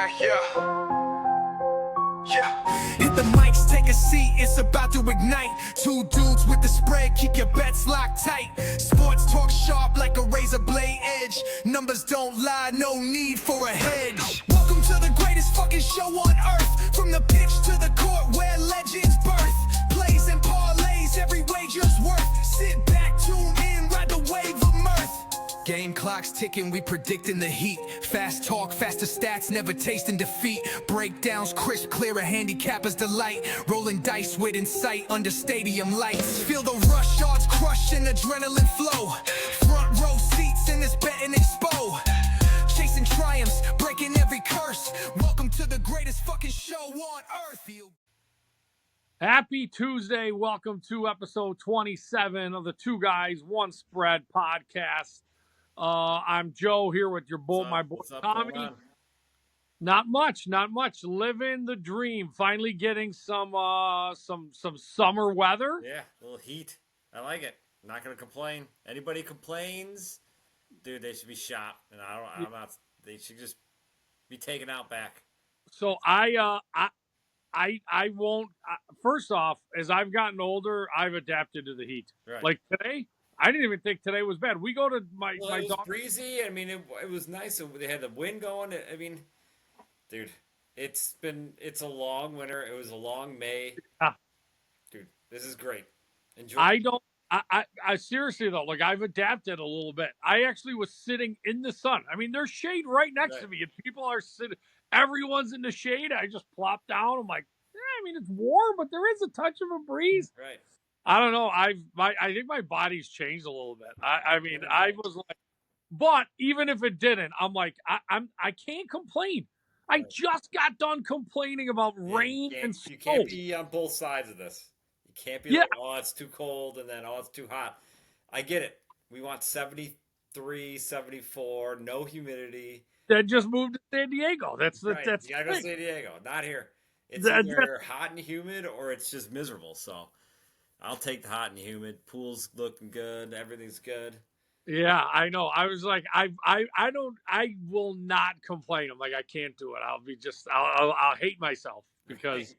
Hit the mics, take a seat, it's about to ignite. Two dudes with the spread, keep your bets locked tight. Sports talk sharp like a razor blade edge. Numbers don't lie, no need for a hedge. Welcome to the greatest fucking show on earth. From the pitch to the court where legends birth. Plays and parlays, every wager's worth. Sit back, tune in, ride the wave of mirth. Game clock's ticking, we predicting the heat. Fast talk, faster stats, never tasting defeat. Breakdowns crisp, clear, a handicapper's delight. Rolling dice with insight under stadium lights. Feel the rush, odds crush and adrenaline flow. Front row seats in this betting expo. Chasing triumphs, breaking every curse. Welcome to the greatest fucking show on earth. Happy Tuesday. Welcome to episode 27 of the Two Guys, One Spread podcast. I'm Joe here with my boy Tommy. Not much. Living the dream. Finally getting some summer weather. Yeah, a little heat. I like it. I'm not gonna complain. Anybody complains, dude, they should be shot. And I'm not. They should just be taken out back. So I won't. First off, as I've gotten older, I've adapted to the heat. Right. Like today, I didn't even think today was bad. We go to my it was dog. breezy. I mean, it was nice. They had the wind going. I mean, dude, it's a long winter. It was a long May. Yeah. Dude, this is great. Enjoy. I seriously though, like I've adapted a little bit. I actually was sitting in the sun. I mean, there's shade right next to me, and people are sitting. Everyone's in the shade. I just plop down. I'm like, I mean, it's warm, but there is a touch of a breeze. Right. I don't know. I think my body's changed a little bit. I mean, I was like, but even if it didn't, I'm like, I can't complain. I just got done complaining about rain and snow. You can't be on both sides of this. You can't be like, oh, it's too cold, and then, oh, it's too hot. I get it. We want 73, 74, no humidity. That just moved to San Diego. That's you gotta go to San Diego, not here. It's either hot and humid or it's just miserable. So I'll take the hot and humid. Pool's looking good. Everything's good. Yeah, I know. I was like, I will not complain. I'm like, I can't do it. I'll hate myself because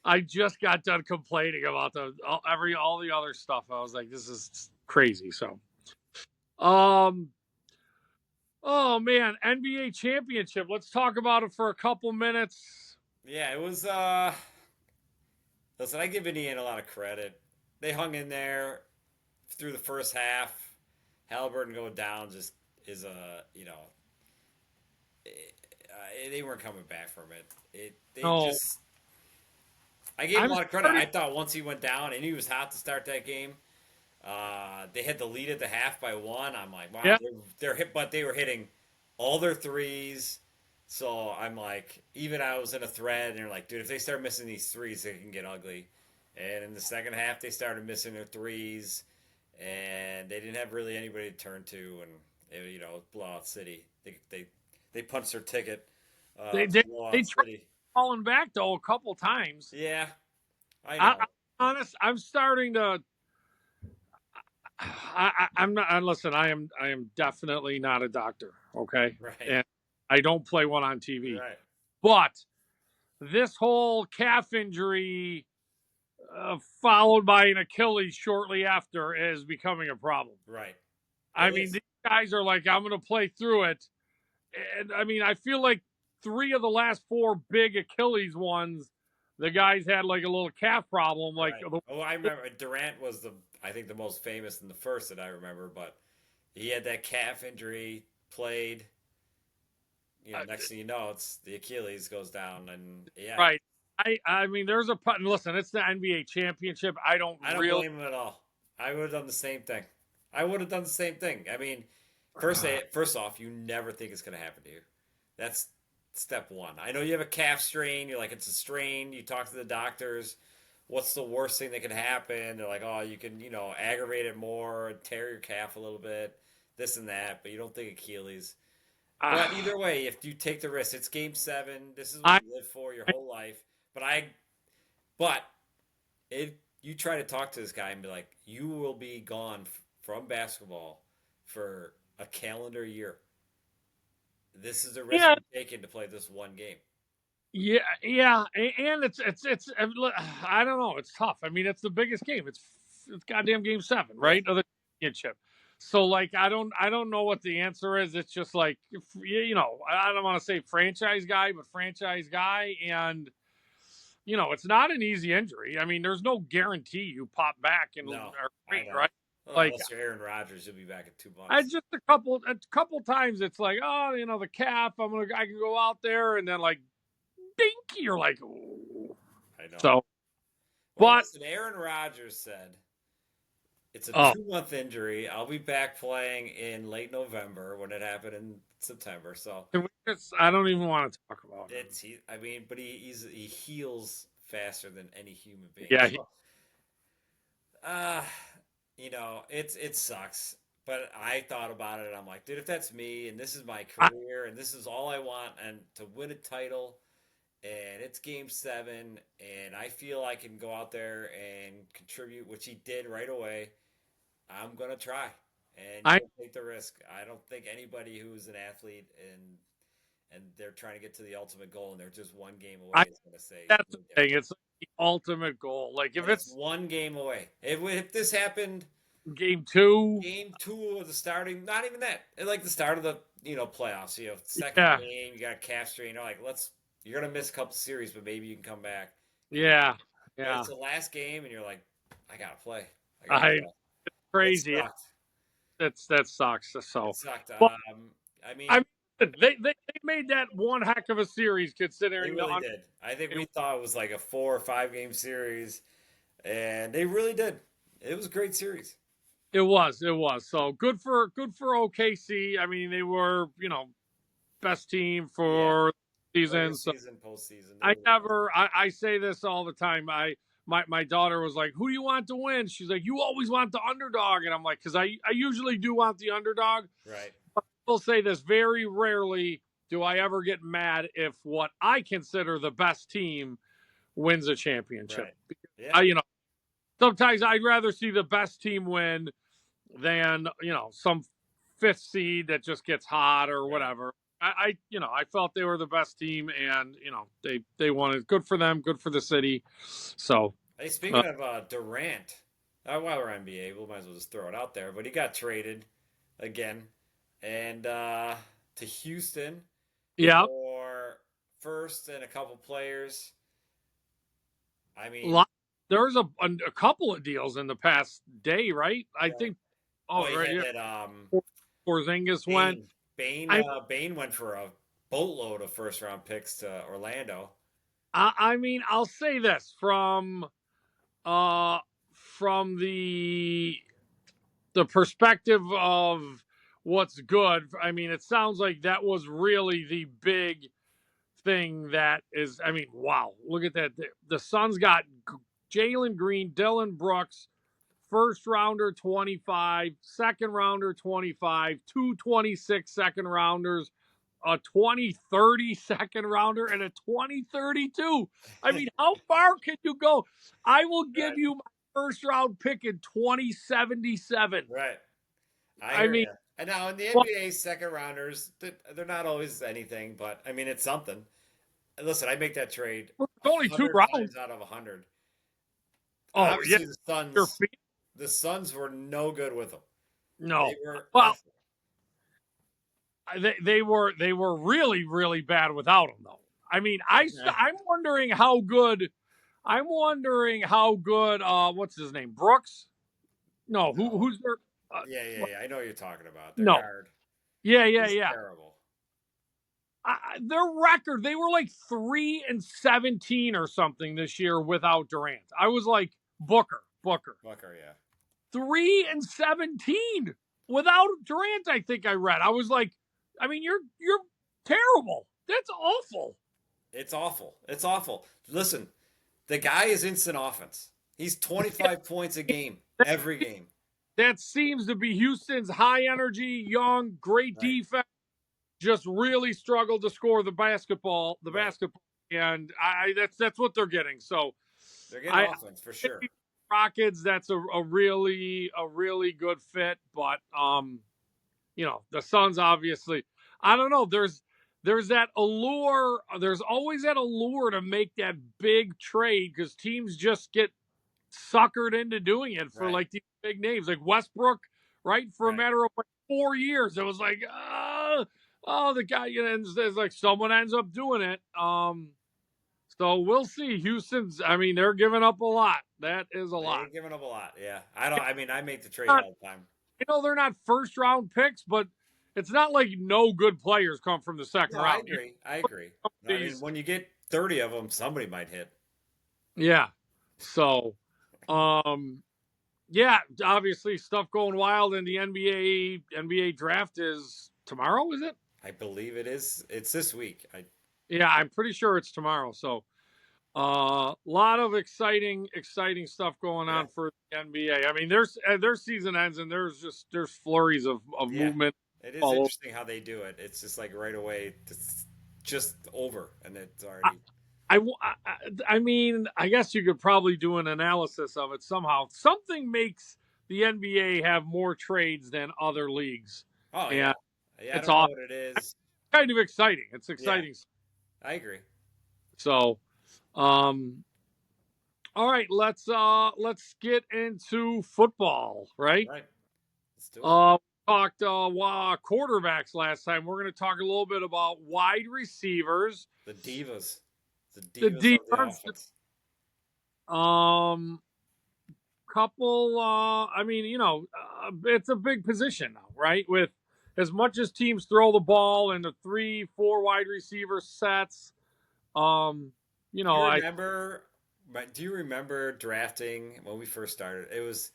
I just got done complaining about all the other stuff. I was like, this is crazy. So, oh man, NBA championship. Let's talk about it for a couple minutes. Yeah, it was. Listen, I give Indiana a lot of credit. They hung in there through the first half. Halliburton going down just is they weren't coming back from it. I gave him a lot of credit. I thought once he went down and he was hot to start that game. They had the lead at the half by 1. I'm like, wow, they're hit, but they were hitting all their threes. So I'm like, even I was in a thread, and they're like, dude, if they start missing these threes, they can get ugly. And in the second half, they started missing their threes, and they didn't have really anybody to turn to, and it, blowout city. They punched their ticket. They tried falling back though a couple times. Yeah, I know. I'm honest. I'm starting to. I'm not. Listen, I am definitely not a doctor. Okay, right. And I don't play one on TV. Right. But this whole calf injury, followed by an Achilles shortly after, is becoming a problem. Right. I mean, these guys are like, I'm going to play through it. And I mean, I feel like 3 of the last 4 big Achilles ones, the guys had like a little calf problem. Like, right. I remember Durant was I think the most famous in the first that I remember, but he had that calf injury, played. Next thing you know, it's the Achilles goes down, and right. I mean, there's listen. It's the NBA championship. I don't blame him at all. I would have done the same thing. I mean, first off, you never think it's going to happen to you. That's step one. I know you have a calf strain. You're like, it's a strain. You talk to the doctors. What's the worst thing that can happen? They're like, oh, you can, aggravate it more, tear your calf a little bit, this and that, but you don't think Achilles. But either way, if you take the risk, it's Game 7. This is what you live for your whole life. You try to talk to this guy and be like, you will be gone from basketball for a calendar year. This is the risk you're taking to play this one game. Yeah, and it's I don't know, it's tough. I mean, it's the biggest game. It's goddamn game 7, right? Of the championship. So like, I don't know what the answer is. It's just like, I don't want to say franchise guy, but franchise guy, and it's not an easy injury. I mean, there's no guarantee you pop back and No, are I great, know. right? Well, Like, unless you're Aaron Rodgers, you'll be back in 2 I months. just a couple times it's like, oh, the calf. I can go out there, and then like, dink, you're like, ooh. I know. So, Well, but listen, Aaron Rodgers said it's a oh, 2-month injury. I'll be back playing in late November when it happened in September. So can we I don't even want to talk about it. I mean, but he heals faster than any human being. Yeah, So, uh, it sucks. But I thought about it and I'm like, dude, if that's me and this is my career and this is all I want and to win a title and it's game 7 and I feel I can go out there and contribute, which he did right away, I'm gonna try and I take the risk. I don't think anybody who's an athlete and they're trying to get to the ultimate goal and they're just one game away I is gonna say that's the thing. It's like the ultimate goal. Like if and it's it's one game away. If this happened game 2, game 2 of the starting, not even that, like the start of the playoffs, second yeah, game, you got a calf strain, you're like, you're gonna miss a couple series, but maybe you can come back. yeah, But yeah. it's the last game, and you're like, I gotta play. I Play. crazy. It sucked. That sucks. So, It sucked. well, I mean, I mean, they made that one heck of a series they considering really did. I think we thought it was like a 4 or 5 game series, and they really did. It was a great series. It was. So good for OKC. I mean, they were best team for season. So Season, postseason. I say this all the time. My daughter was like, "Who do you want to win?" She's like, "You always want the underdog," and I'm like, "Because I usually do want the underdog." Right. I will say this: very rarely do I ever get mad if what I consider the best team wins a championship. Right. Yeah. Sometimes I'd rather see the best team win than some 5th seed that just gets hot or whatever. I felt they were the best team, and they won it. Good for them. Good for the city. So, Hey, speaking of Durant, while we're NBA, we might as well just throw it out there. But he got traded again, and to Houston yeah, for first and a couple players. I mean, there was a couple of deals in the past day, right? I think. Oh, right. Yeah. That Porzingis went. Bane went for a boatload of first round picks to Orlando. I mean, I'll say this from the perspective of what's good. I mean, it sounds like that was really the big thing that is. I mean, wow, look at that. The Suns got Jalen Green, Dylan Brooks, first rounder 25, second rounder 25, 226 second rounders, a 2030 second rounder, and a 2032. I mean, how far can you go? I will give you my first round pick in 2077. Right. I mean, you. And now in the NBA, second rounders, they're not always anything, but I mean, it's something. Listen, I make that trade. It's only 2 rounds out of 100. Oh, obviously, yeah. The Suns were no good with them. No. They were awful. They were really, really bad without him, though. I mean, I'm wondering how good. What's his name? Brooks? No. Who's their? Yeah. I know what you're talking about. No. Guard. Yeah. Terrible. Their record, they were like 3-17 or something this year without Durant. I was like, Booker, yeah. 3-17 without Durant. I think I read. I was like, I mean, you're terrible. That's awful. It's awful. Listen, the guy is instant offense. He's 25 points a game every game. That seems to be Houston's high energy, young, great defense. Just really struggled to score the basketball, and that's what they're getting. So they're getting offense for sure. Rockets, that's a really good fit, but the Suns obviously, I don't know. there's that allure. There's always that allure to make that big trade because teams just get suckered into doing it for Right. like these big names, like Westbrook, right? For a Right. matter of like 4 years, it was like, oh, the guy, it's like someone ends up doing it. So we'll see. Houston's, I mean, they're giving up a lot. That is a lot. They're giving up a lot. Yeah. I mean, I make the trade Not- all the time. They're not first round picks, but it's not like no good players come from the second No, I round. agree. I agree. I mean, when you get 30 of them, somebody might hit. Yeah. So, yeah, obviously stuff going wild in the NBA draft is tomorrow, is it? I believe it is. It's this week. Yeah, I'm pretty sure it's tomorrow. So, lot of exciting stuff going on for the NBA. I mean, their season ends and there's flurries of Yeah. movement. It is all over. interesting how they do it. It's just like right away, it's just over, and it's already. I mean, I guess you could probably do an analysis of it somehow. Something makes the NBA have more trades than other leagues. Oh yeah, yeah. it's I don't all know what it is. kind of exciting. It's exciting. I agree. So, all right, let's get into football, right? Right. Let's do it. Talked quarterbacks last time. We're going to talk a little bit about wide receivers. The divas. The The divas of the defense. offense. Couple. I mean, it's a big position now, right? With as much as teams throw the ball into 3-4 wide receiver sets. Do you remember drafting when we first started? It was,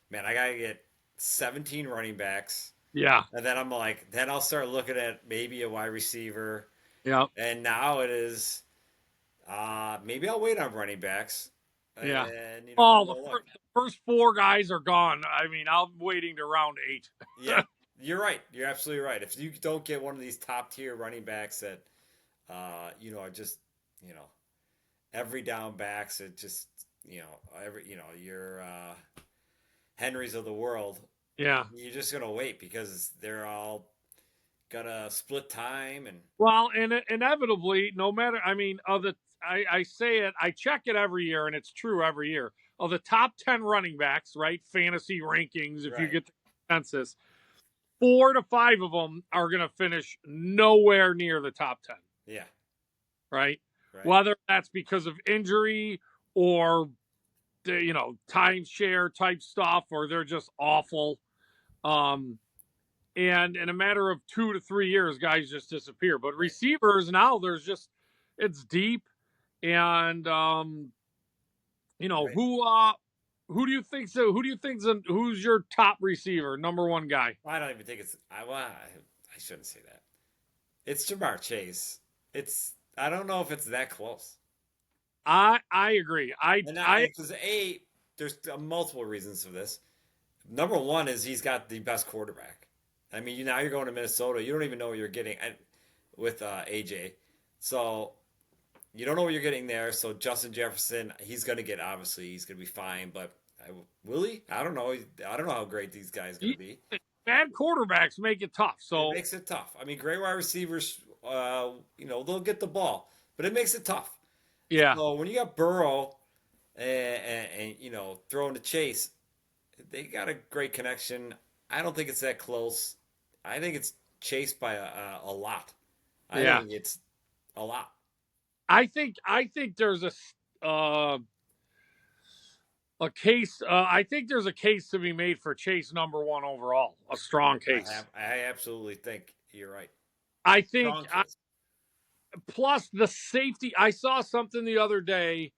man, I gotta get 17 running backs. Yeah. And then I'm like, then I'll start looking at maybe a wide receiver. Yeah. And now it is, maybe I'll wait on running backs. Yeah. And, the first 4 guys are gone. I mean, I'm waiting to round 8. Yeah, you're right. You're absolutely right. If you don't get one of these top tier running backs that, are just, every down backs, it just, your Henrys of the world. Yeah. You're just going to wait because they're all going to split time. And well, and inevitably, no matter, I mean, I say it, I check it every year, and it's true every year. Of the top 10 running backs, right? Fantasy rankings, if you get the consensus, 4 to 5 of them are going to finish nowhere near the top 10. Yeah. Right? Whether that's because of injury or, timeshare type stuff, or they're just awful. And in a matter of 2 to 3 years, guys just disappear. But receivers now, it's deep. And, who do you think who's your top receiver, number one guy? I don't even think it's, I shouldn't say that. It's Jamar Chase. I don't know if it's that close. I agree. Because there's multiple reasons for this. Number one is he's got the best quarterback. I mean, now you're going to Minnesota. You don't even know what you're getting with AJ. So you don't know what you're getting there. So Justin Jefferson, he's going to be fine. But will he? I don't know. I don't know how great these guys are going to be. Bad quarterbacks make it tough. So it makes it tough. I mean, great wide receivers, they'll get the ball, but it makes it tough. Yeah. So when you got Burrow and throwing to Chase, they got a great connection. I don't think it's that close. I think it's Chase by a lot. I think it's a lot. I think there's a case. I think there's a case to be made for Chase number 1 overall. A strong case. I absolutely think you're right. I think. Plus the safety. I saw something the other day.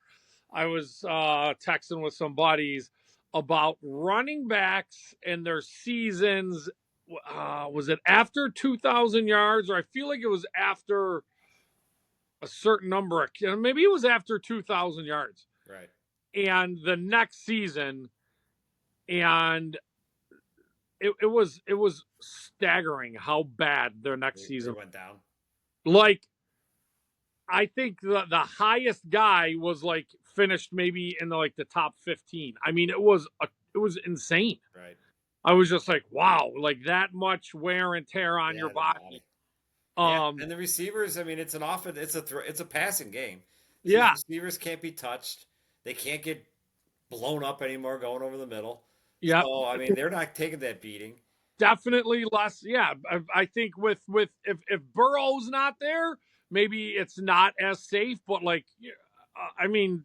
I was texting with some buddies about running backs and their seasons. Was it after 2,000 yards, or I feel like it was after a certain number of, maybe it was after 2,000 yards. Right. And the next season, and it was staggering how bad their next season went down. Like, I think the highest guy was like finished maybe in the top 15. I mean, it was insane. Right. I was just like, wow, like that much wear and tear on your body. And the receivers, I mean, it's an offense, it's a passing game. Yeah. These receivers can't be touched. They can't get blown up anymore going over the middle. Yeah. So, I mean, they're not taking that beating. Definitely less. Yeah. I think with if Burrow's not there, maybe it's not as safe, but like, I mean,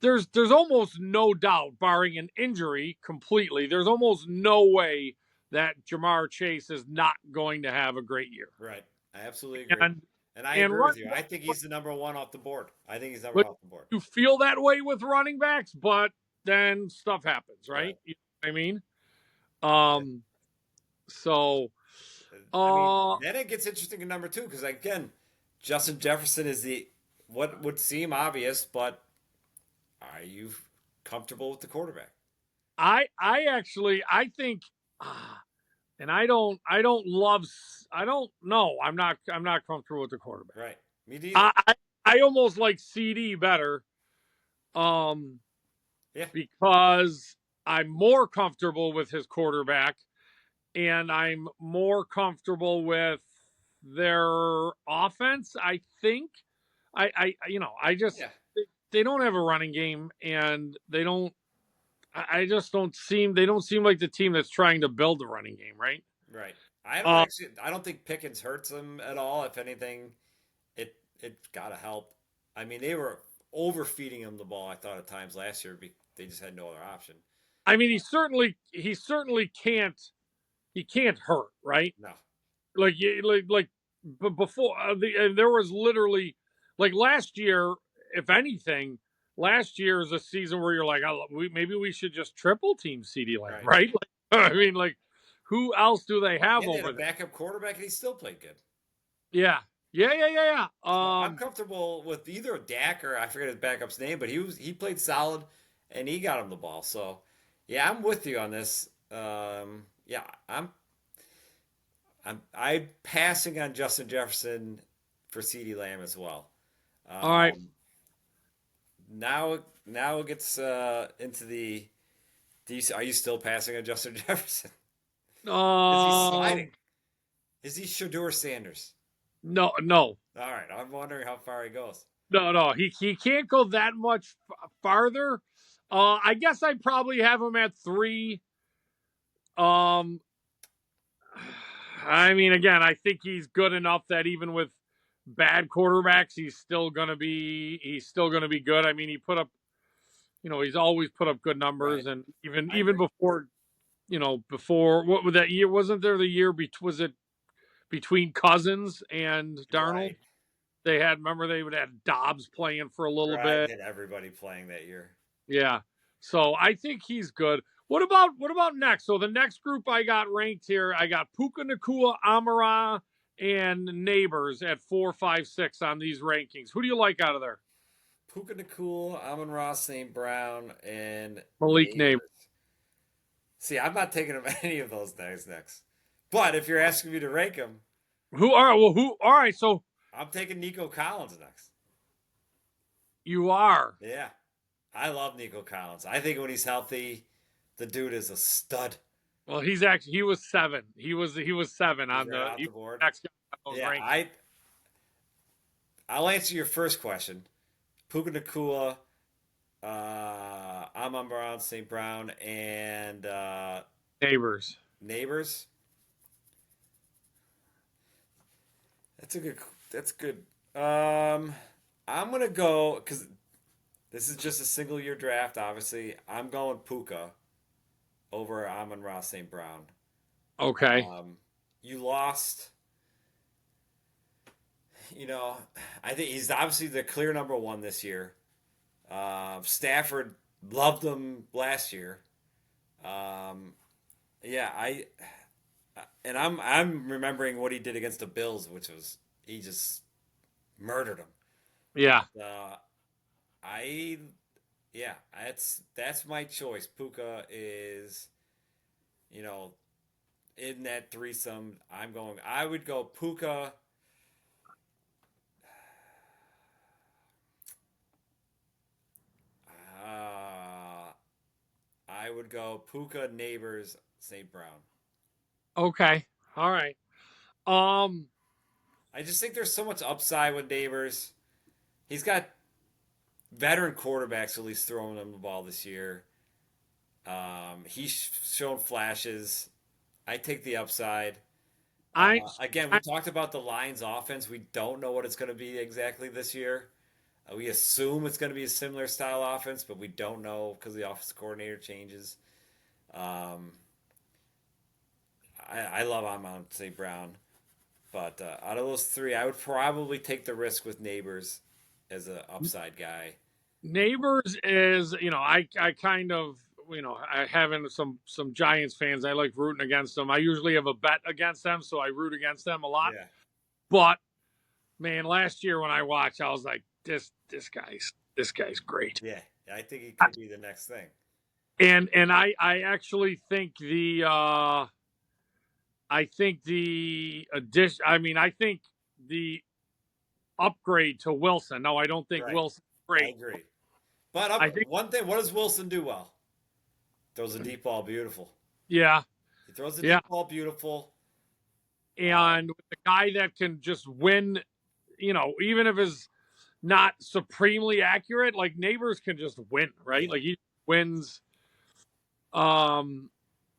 there's almost no doubt, barring an injury completely, there's almost no way that Jamar Chase is not going to have a great year. Right. I absolutely agree. And I agree with you. I think he's the number one off the board. I think he's number one off the board. You feel that way with running backs, but then stuff happens, right? You know what I mean? So, I mean, then it gets interesting in number 2 because again, Justin Jefferson is what would seem obvious, but are you comfortable with the quarterback? I think, and I don't know. I'm not comfortable with the quarterback. Right. Me neither. I almost like CD better. Because I'm more comfortable with his quarterback and I'm more comfortable with their offense. I think I just, they don't have a running game and they don't seem like the team that's trying to build a running game. Right. Right. I don't think Pickens hurts them at all. If anything, it's got to help. I mean, they were overfeeding him the ball, I thought, at times last year. They just had no other option. I mean, he certainly can't hurt, right? No. Before there was literally, like, last year, if anything, last year is a season where you're like, maybe we should just triple team CeeDee Lamb, right? Like, I mean, like, who else do they have over there? Backup quarterback, and he still played good. Yeah. I'm comfortable with either Dak or I forget his backup's name, but he played solid and he got him the ball. So yeah, I'm with you on this. I'm passing on Justin Jefferson for CeeDee Lamb as well. All right. Now it gets into the. Are you still passing on Justin Jefferson? Is he sliding? Is he Shedeur Sanders? No. All right, I'm wondering how far he goes. No, he can't go that much farther. I guess I'd probably have him at 3. I mean, again, I think he's good enough that even with bad quarterbacks, he's still gonna be good. I mean, he put up, he's always put up good numbers, right. And even before, what was that year? Wasn't there the year? Was it between Cousins and Darnold? Right. They had Dobbs playing for a little bit. Had everybody playing that year. Yeah. So I think he's good. What about next? So the next group I got ranked here, I got Puka Nacua, Amon-Ra, and Neighbors at 4, 5, 6 on these rankings. Who do you like out of there? Puka Nacua, Amon-Ra, St. Brown, and Malik Neighbors. See, I'm not taking any of those guys next. But if you're asking me to rank them, all right, so I'm taking Nico Collins next. You are? Yeah. I love Nico Collins. I think when he's healthy, the dude is a stud. Well, he was 7. He was 7 on the board. Next guy I'll answer your first question. Puka Nacua, Amon-Ra, St. Brown, and Neighbors. That's good. I'm gonna go because this is just a single year draft. Obviously, I'm going Puka over Amon-Ra St. Brown. Okay. You lost. I think he's obviously the clear number 1 this year. Stafford loved him last year. I'm remembering what he did against the Bills, which was he just murdered him. Yeah. That's my choice. Puka is, in that threesome. I would go Puka. I would go Puka, Neighbors, St. Brown. Okay. All right. I just think there's so much upside with Neighbors. He's got veteran quarterbacks at least throwing him the ball this year. He's shown flashes. I take the upside. Again, we talked about the Lions' offense. We don't know what it's going to be exactly this year. We assume it's going to be a similar style offense, but we don't know because the offensive coordinator changes. I love Amon St. Brown, but out of those three, I would probably take the risk with Neighbors as an upside guy. Neighbors is, I kind of, I having some Giants fans, I like rooting against them. I usually have a bet against them, so I root against them a lot. Yeah. But man, last year when I watched, I was like, this guy's great. Yeah, I think he could be the next thing. And I actually think the addition. I mean, I think the upgrade to Wilson. No, I don't think Right. Wilson's great. I agree. But one thing, what does Wilson do well? Throws a deep ball beautiful. Yeah. He throws a deep ball beautiful. And with a guy that can just win, even if it's not supremely accurate, like Neighbors can just win, right? Yeah. Like he wins.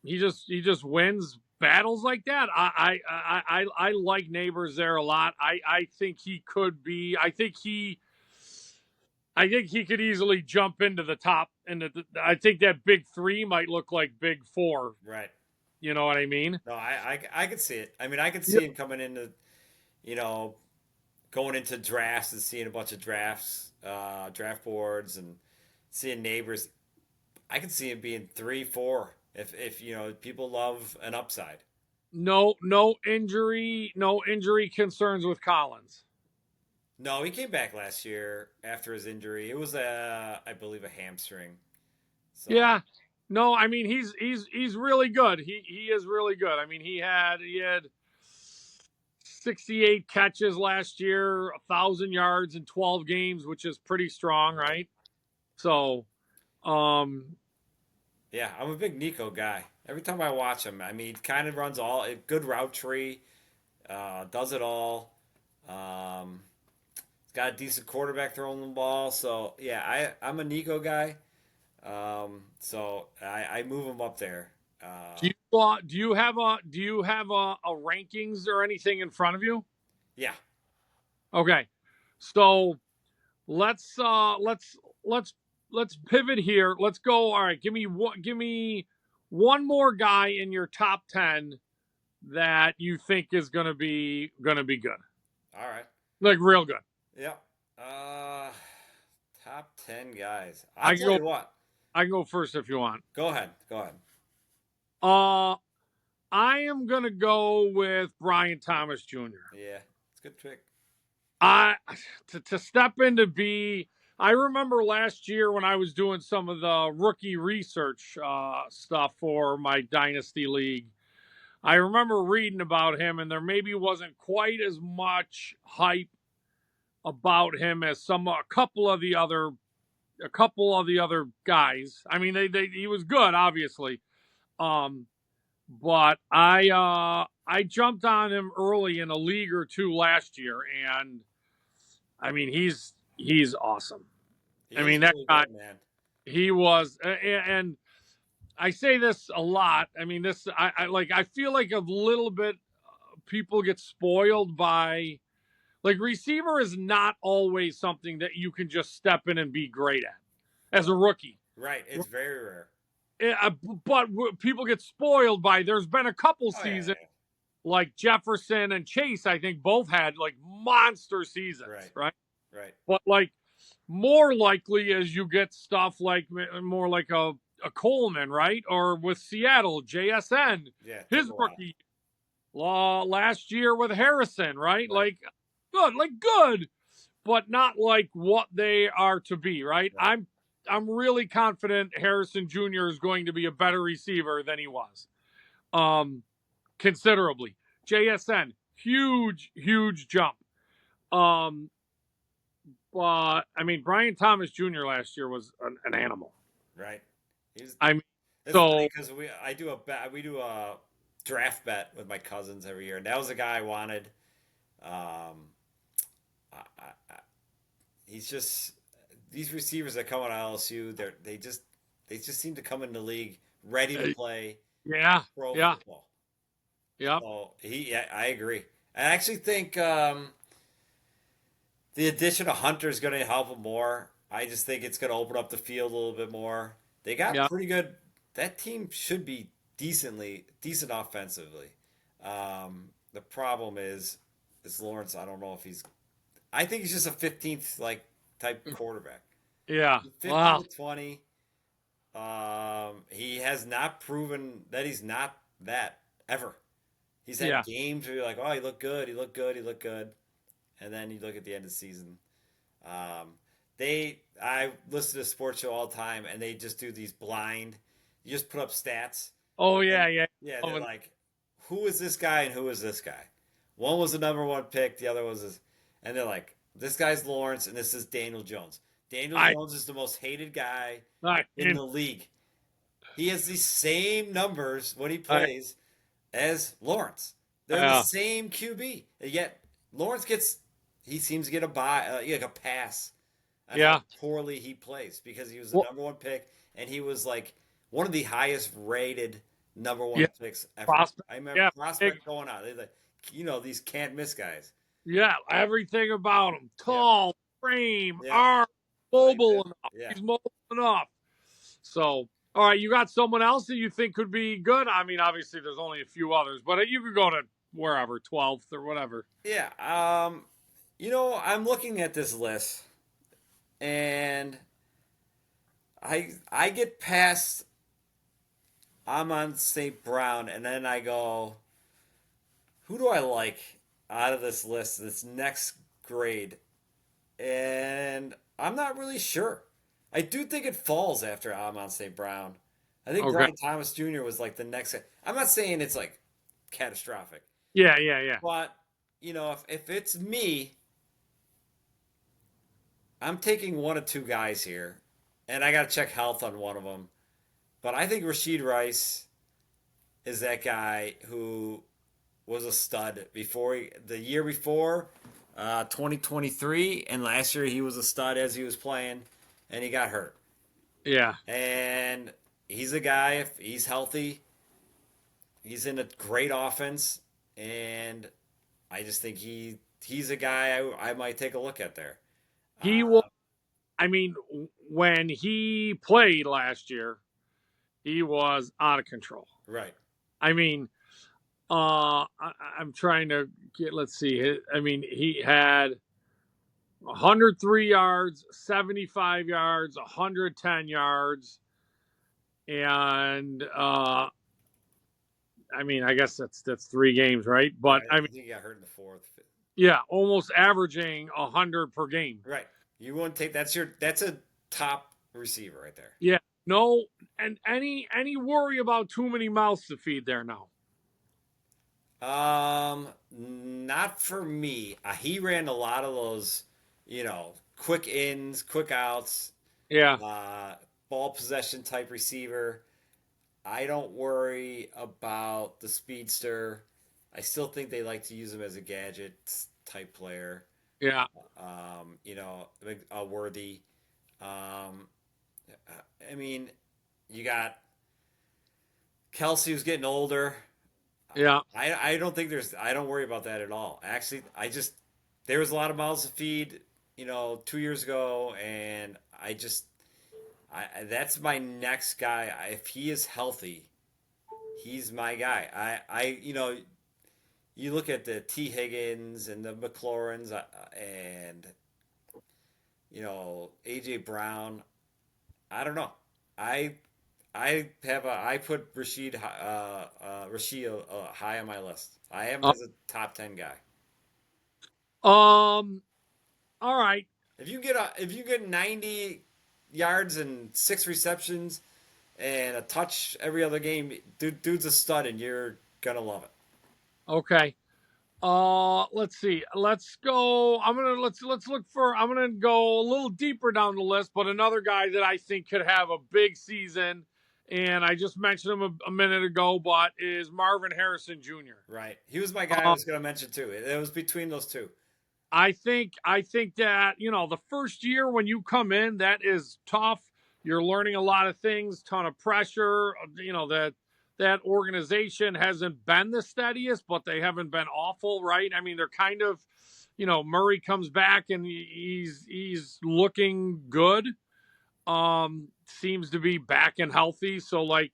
He just wins battles like that. I like Neighbors there a lot. I think he could be. I think he could easily jump into the top. I think that big three might look like big four. Right. You know what I mean? No, I could see it. I mean, I could see him coming into, going into drafts and seeing a bunch of draft boards and seeing Neighbors. I could see him being 3-4 if people love an upside. No injury concerns with Collins. No, he came back last year after his injury. It was I believe a hamstring. So. Yeah. No, I mean he's really good. He is really good. I mean he had 68 catches last year, 1,000 yards in 12 games, which is pretty strong, right? So, yeah, I'm a big Nico guy. Every time I watch him, I mean, he kind of runs all a good route tree, does it all. He's got a decent quarterback throwing the ball. So yeah, I'm a Nico guy. So I move him up there. do you have a rankings or anything in front of you? Yeah. Okay, so let's pivot here. Let's go. All right, give me one more guy in your top 10 that you think is gonna be good. All right. Like real good. Yeah. Top 10 guys. I'll tell you what. I can go first if you want. Go ahead. I am gonna go with Brian Thomas Jr. Yeah, it's a good pick. To step into I remember last year when I was doing some of the rookie research stuff for my Dynasty League. I remember reading about him, and there maybe wasn't quite as much hype about him as a couple of the other guys. I mean, he was good, obviously, but I jumped on him early in a league or two last year, and I mean he's awesome. I mean that guy, man. He was, and I say this a lot. I mean I feel like a little bit people get spoiled by. Like, receiver is not always something that you can just step in and be great at as a rookie. Right. It's very rare. But people get spoiled by, there's been a couple seasons, like Jefferson and Chase, I think both had, like, monster seasons, right? Right. But, like, more likely as you get stuff like, more like a Coleman, right? Or with Seattle, JSN, his rookie last year with Harrison, right? Like, good, but not like what they are to be, right? I'm really confident Harrison Jr. is going to be a better receiver than he was, considerably. JSN, huge jump. But I mean, Brian Thomas Jr. last year was an animal, right? Because we do a draft bet with my cousins every year, and that was the guy I wanted. He's just these receivers that come out of LSU. They just seem to come in the league ready to play Yeah, pro yeah, football. yeah. So yeah, I agree. I actually think the addition of Hunter is going to help him more. I just think it's going to open up the field a little bit more. They got Yeah. pretty good. That team should be decent offensively. The problem is Lawrence. I don't know if he's. I think he's just a 15th like type quarterback. Yeah. 15 Wow. to 20. He has not proven that he's not that ever. He's had Yeah. games where you're like, oh, he looked good, he looked good, he looked good, and then you look at the end of the season. I listen to a sports show all the time, and they just do these blind. You just put up stats. Oh yeah, And, yeah. yeah, Oh, they're like, who is this guy and who is this guy? One was the number one pick, the other was his, and they're like, this guy's Lawrence, and this is Daniel Jones. Daniel Jones is the most hated guy in the league. He has the same numbers when he plays as Lawrence. They're the same QB. And yet Lawrence he seems to get like a pass on how poorly he plays because he was the number one pick and he was like one of the highest rated number one picks ever. I remember prospect going on. They're like, these can't miss guys. Yeah, everything about him. Tall, frame, arm, mobile enough. Yeah. He's mobile enough. So, all right, you got someone else that you think could be good? I mean, obviously there's only a few others, but you could go to wherever, 12th or whatever. Yeah. I'm looking at this list and I get past Amon St. Brown and then I go, who do I like out of this list, this next grade? And I'm not really sure. I do think it falls after Amon St. Brown. I think Brian Thomas Jr. was like the next. I'm not saying it's like catastrophic. Yeah. But, if it's me, I'm taking one of two guys here, and I got to check health on one of them. But I think Rashid Rice is that guy who was a stud the year before, 2023, and last year he was a stud as he was playing, and he got hurt. Yeah. And he's a guy, if he's healthy, he's in a great offense, and I just think he's a guy I might take a look at there. He will. I mean, when he played last year, he was out of control. Right. I mean, I'm trying to get. Let's see. I mean, he had 103 yards, 75 yards, 110 yards, and I mean, I guess that's 3 games, right? But I mean, think he got hurt in the 4th. Yeah, almost averaging 100 per game. Right. You wouldn't take that's a top receiver right there. Yeah. No, and any worry about too many mouths to feed there now? Not for me. He ran a lot of those, quick ins, quick outs. Yeah. Ball possession type receiver. I don't worry about the speedster. I still think they like to use him as a gadget type player. Yeah. A worthy. I mean, you got Kelsey who's getting older. Yeah. I don't think I don't worry about that at all. Actually, there was a lot of mouths to feed, 2 years ago, and that's my next guy. If he is healthy, he's my guy. You look at the T. Higgins and the McLaurins and AJ Brown. I don't know. I put Rashid high on my list. I have him as a top 10 guy. All right. If you get 90 yards and 6 receptions and a touch every other game, dude's a stud, and you're gonna love it. Okay. Let's see. Let's go. Let's look for. I'm gonna go a little deeper down the list, but another guy that I think could have a big season and I just mentioned him a minute ago, but is Marvin Harrison Jr. Right. He was my guy I was going to mention too. It was between those two. I think that, the first year when you come in, that is tough. You're learning a lot of things, ton of pressure. That organization hasn't been the steadiest, but they haven't been awful, right? I mean, they're kind of, Murray comes back and he's looking good. Seems to be back and healthy. So like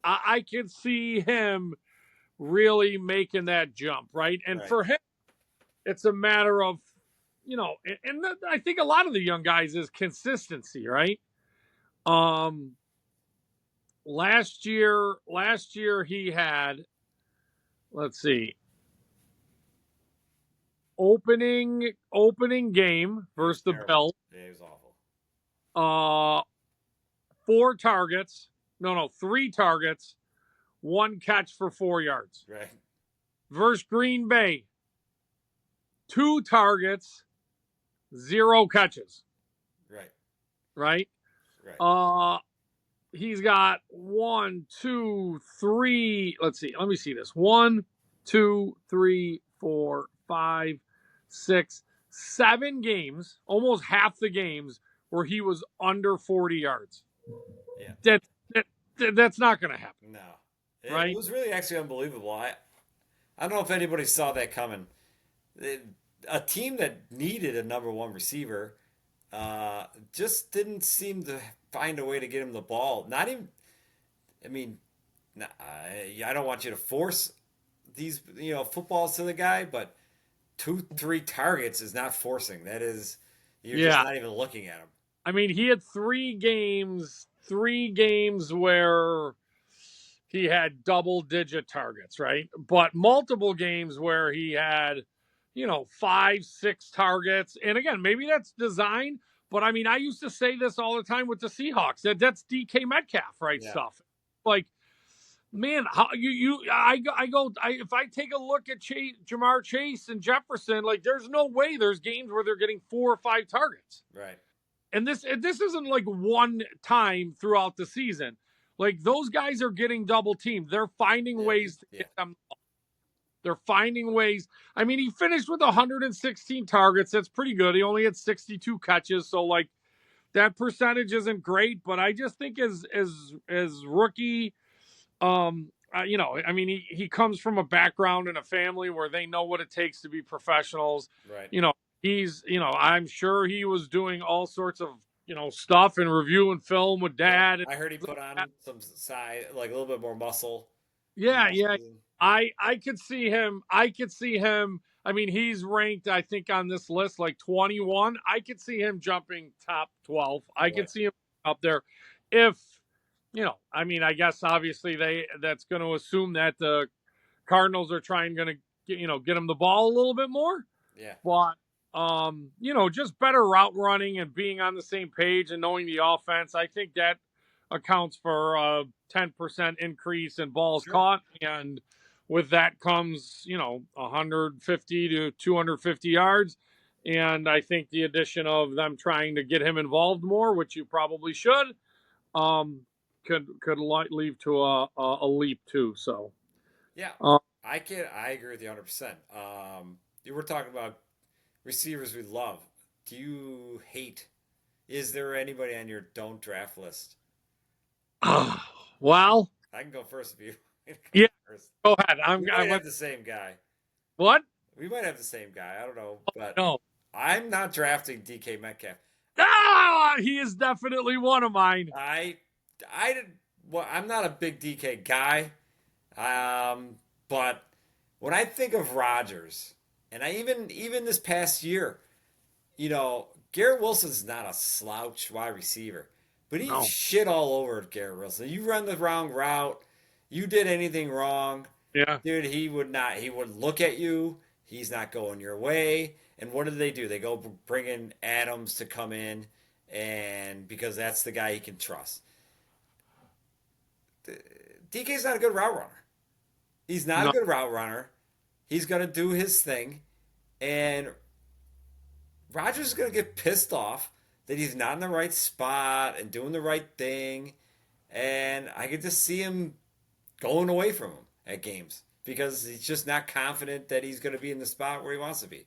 I could see him really making that jump, right? And Right. for him, it's a matter of, and I think a lot of the young guys is consistency, right? Last year he had, let's see, opening game versus the Bills. Yeah, he was awful. 3 targets, 1 catch for 4 yards. Right. Versus Green Bay, 2 targets, 0 catches. Right. Right? Right. He's got 1, 2, 3. Let's see. Let me see this. 1, 2, 3, 4, 5, 6, 7 games, almost half the games where he was under 40 yards. Yeah. That's not going to happen. No. Right? It was really actually unbelievable. I don't know if anybody saw that coming. A team that needed a number 1 receiver just didn't seem to find a way to get him the ball. Not even, I mean, I don't want you to force these, footballs to the guy, but 2-3 targets is not forcing. That is, you're just not even looking at him. I mean, he had 3 games where he had double-digit targets, right? But multiple games where he had, 5, 6 targets. And again, maybe that's design, but I mean, I used to say this all the time with the Seahawks. That's DK Metcalf, right? Yeah. Stuff. Like, man, how if I take a look at Jamar Chase and Jefferson, like, there's no way there's games where they're getting 4 or 5 targets. Right. And this isn't like one time throughout the season. Like, those guys are getting double teamed. They're finding ways to get them. They're finding ways. I mean, he finished with 116 targets. That's pretty good. He only had 62 catches. So, like, that percentage isn't great. But I just think as rookie, I mean, he comes from a background and a family where they know what it takes to be professionals. Right. He's, I'm sure he was doing all sorts of, stuff and reviewing film with dad. Yeah, I heard he put on some side, like a little bit more muscle. Yeah. I could see him. I mean, he's ranked, I think, on this list like 21. I could see him jumping top 12. I could see him up there. If, I mean, I guess obviously that's going to assume that the Cardinals are going to get him the ball a little bit more. Yeah. But just better route running and being on the same page and knowing the offense. I think that accounts for a 10% increase in balls caught, and with that comes 150 to 250 yards. And I think the addition of them trying to get him involved more, which you probably should, could lead to a leap too. So yeah, I agree with you 100%. You were talking about receivers we love. Do you hate? Is there anybody on your don't draft list? Well, I can go first if you. Yeah, first. Go ahead. We might have the same guy. What? We might have the same guy. I don't know, but no, I'm not drafting DK Metcalf. He is definitely one of mine. Well, I'm not a big DK guy, but when I think of Rodgers, and I even this past year, Garrett Wilson's not a slouch wide receiver, but he shit all over Garrett Wilson. You run the wrong route, you did anything wrong, dude, he would not. He would look at you. He's not going your way. And what do? They go bring in Adams to come in, and because that's the guy he can trust. DK's not a good route runner. He's not a good route runner. He's going to do his thing. And Rodgers is going to get pissed off that he's not in the right spot and doing the right thing. and I could just see him going away from him at games because he's just not confident that he's going to be in the spot where he wants to be.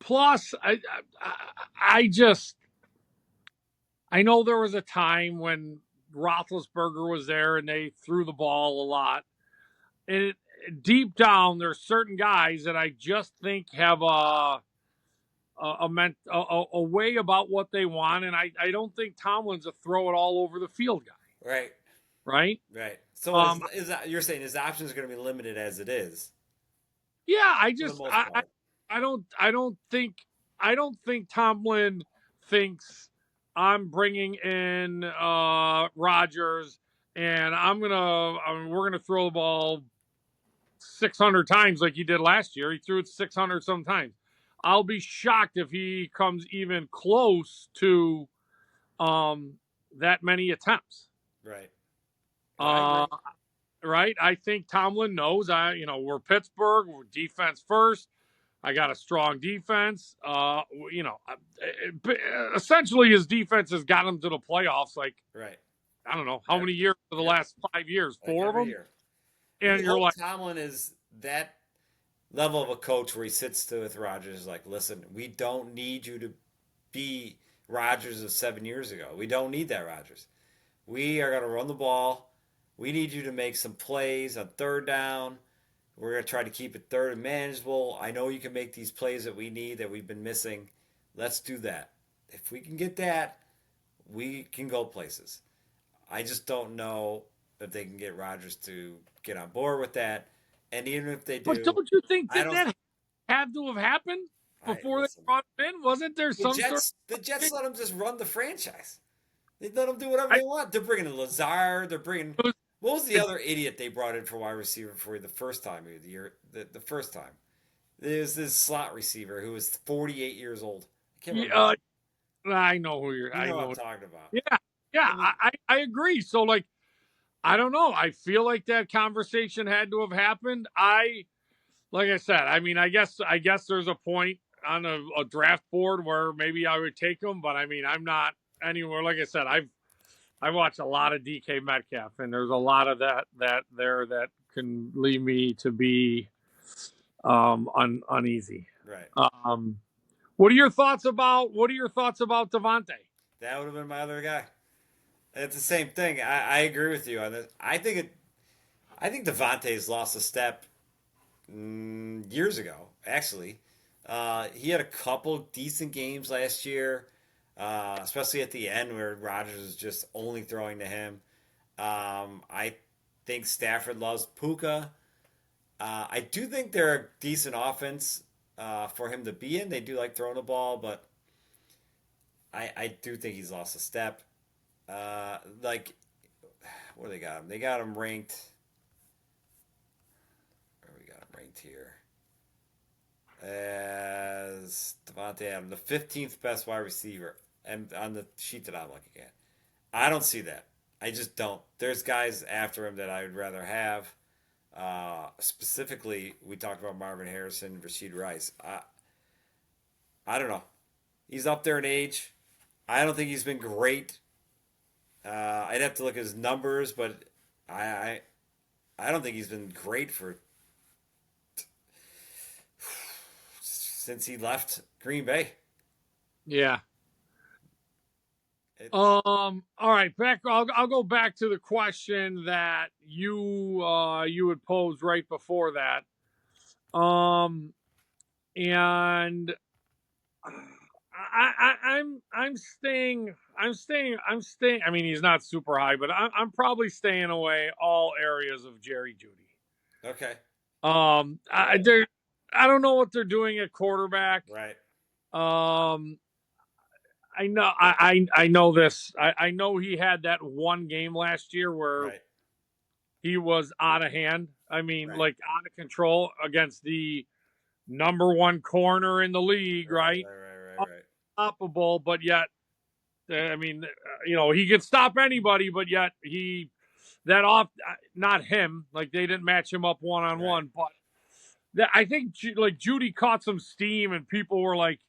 Plus, I know there was a time when Roethlisberger was there and they threw the ball a lot. And deep down, there's certain guys that I just think have a way about what they want, and I don't think Tomlin's a throw it all over the field guy. Right. Right. Right. So you're saying his options are going to be limited as it is? Yeah, I don't think Tomlin thinks I'm bringing in Rodgers and we're gonna throw the ball 600 times like he did last year. He threw it 600 sometimes. I'll be shocked if he comes even close to that many attempts. Right. Right. I think Tomlin knows we're Pittsburgh, we're defense first. I got a strong defense. Essentially his defense has got him to the playoffs. Like, right. I don't know how many years for the last 5 years, like 4 of them. Year. And you're like, Tomlin is that level of a coach where he sits with Rodgers like, listen, we don't need you to be Rodgers of 7 years ago. We don't need that, Rodgers. We are going to run the ball. We need you to make some plays on third down. We're going to try to keep it third and manageable. I know you can make these plays that we need, that we've been missing. Let's do that. If we can get that, we can go places. I just don't know if they can get Rodgers to get on board with that. And even if they do, but don't you think that had to have happened before they brought him in? Wasn't there the Jets let them just run the franchise? They let them do whatever they want. They're bringing in Lazard. They're bringing. What was the other idiot they brought in for wide receiver for the first time of the year? The first time, there's this slot receiver who was 48 years old. I can't remember. I know who you're. I know what I'm talking about. Yeah. I agree. So like, I don't know. I feel like that conversation had to have happened. Like I said, I mean, I guess there's a point on a draft board where maybe I would take him, but I mean, I'm not anywhere. Like I said, I watch a lot of DK Metcalf, and there's a lot of that there that can lead me to be uneasy. Right. What are your thoughts about Devontae? That would have been my other guy. It's the same thing. I agree with you on this. I think Devontae's lost a step years ago. Actually, he had a couple decent games last year. Especially at the end where Rodgers is just only throwing to him. I think Stafford loves Puka. I do think they're a decent offense for him to be in. They do like throwing the ball, but I do think he's lost a step. Like, where they got him? They got him ranked. Where we got him ranked here? As Devontae Adams, the 15th best wide receiver, and on the sheet that I'm looking at, I don't see that. I just don't. There's guys after him that I would rather have. Specifically, we talked about Marvin Harrison, Rashid Rice. I don't know. He's up there in age. I don't think he's been great. I'd have to look at his numbers, but I don't think he's been great since he left Green Bay. Yeah. All right, back. I'll go back to the question that you had posed right before that. And I'm staying. I mean, he's not super high, but I'm probably staying away all areas of Jerry Jeudy. Okay. I don't know what they're doing at quarterback. Right. I know. I know this. I know he had that one game last year where he was out of hand. I mean, like out of control against the number one corner in the league, right? Unstoppable, but yet, I mean, he could stop anybody, but yet not him. Like they didn't match him up one-on-one, but I think like Jeudy caught some steam, and people were like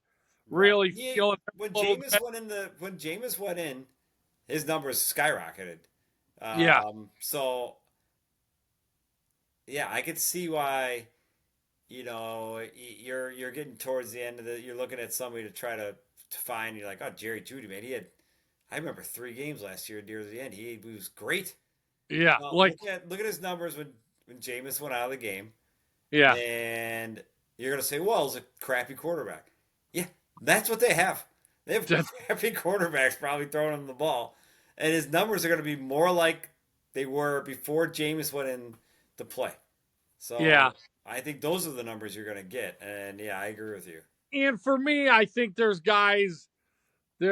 really feeling. When Jameis went in, his numbers skyrocketed. Yeah. So yeah, I could see why, you're getting towards the end of you're looking at somebody to try to find. You're like, oh, Jerry Judy, man, I remember 3 games last year near the end. He was great. Yeah. Well, Like, look at his numbers when Jameis went out of the game, yeah. and you're gonna say, well, it was a crappy quarterback. Yeah, that's what they have. They have That's, crappy quarterbacks probably throwing him the ball, and his numbers are gonna be more like they were before Jameis went in to play. yeah. So I think those are the numbers you're gonna get, and yeah, I agree with you. And for me, I think there's guys, at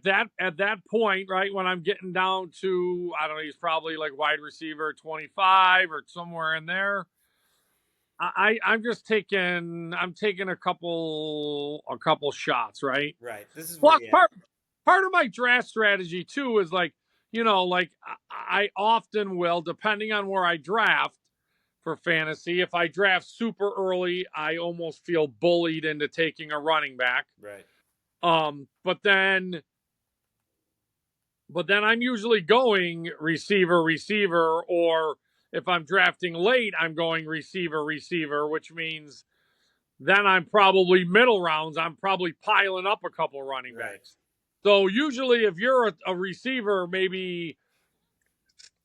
that point, right, when I'm getting down to, I don't know, he's probably like wide receiver 25 or somewhere in there. I'm taking a couple shots, right? Right. This is where Plus, yeah. part of my draft strategy too is like, like I often will, depending on where I draft for fantasy. If I draft super early, I almost feel bullied into taking a running back. Right. But then I'm usually going receiver, or if I'm drafting late, I'm going receiver, which means then I'm probably middle rounds. I'm probably piling up a couple running Right. backs. So usually, if you're a receiver, maybe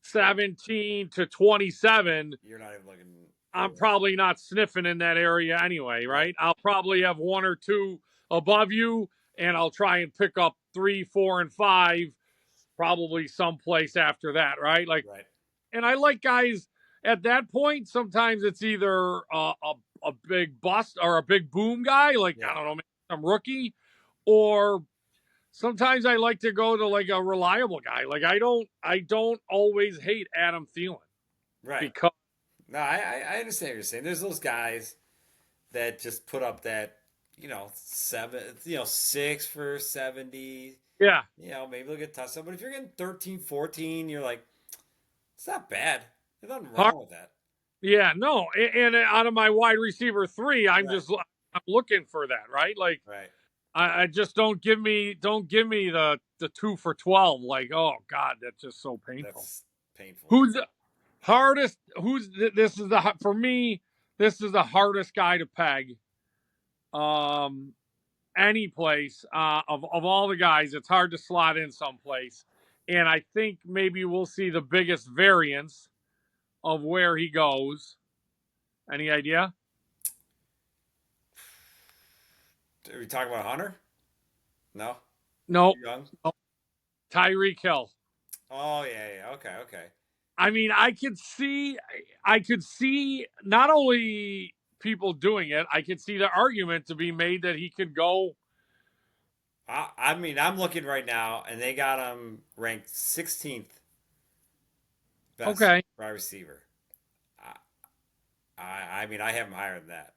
17 to 27, You're not even looking. I'm probably not sniffing in that area anyway, right? I'll probably have one or two above you, and I'll try and pick up 3, 4, and 5, probably someplace after that, right? Like, Right. and I like guys at that point. Sometimes it's either a big bust or a big boom guy, like Yeah. I don't know, maybe some rookie, or sometimes I like to go to like a reliable guy. Like I don't always hate Adam Thielen Right. because No, I understand what you're saying. There's those guys that just put up that, 6 for 70. yeah, Maybe they'll get touchdown. But if you're getting 13, 14, you're like, it's not bad. There's nothing hard, wrong with that. yeah, no, and out of my wide receiver 3, I'm Right. I'm looking for that, right? Like Right. I just don't give me the 2 for 12. Like, oh God, that's just so painful. That's painful. Who's the hardest? This is for me. This is the hardest guy to peg. Any place of all the guys, it's hard to slot in someplace, and I think maybe we'll see the biggest variance of where he goes. Any idea? Are we talking about Hunter? No? No, Young? Tyreek Hill. Oh, yeah. Okay. I mean, I could see not only people doing it, I could see the argument to be made that he could go. I mean, I'm looking right now, and they got him ranked 16th best Okay. wide receiver. I mean, I have him higher than that.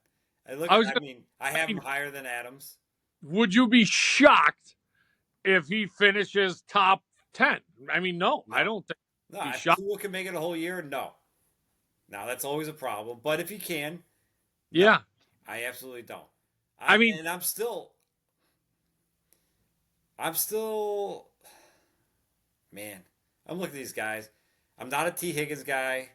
I have him higher than Adams. Would you be shocked if he finishes top 10? I mean, no. I don't think. No, He's if shocked. Tua can make it a whole year, no. Now that's always a problem. But if he can, Yeah. I absolutely don't. I mean- and I'm still, man. I'm looking at these guys. I'm not a T Higgins guy.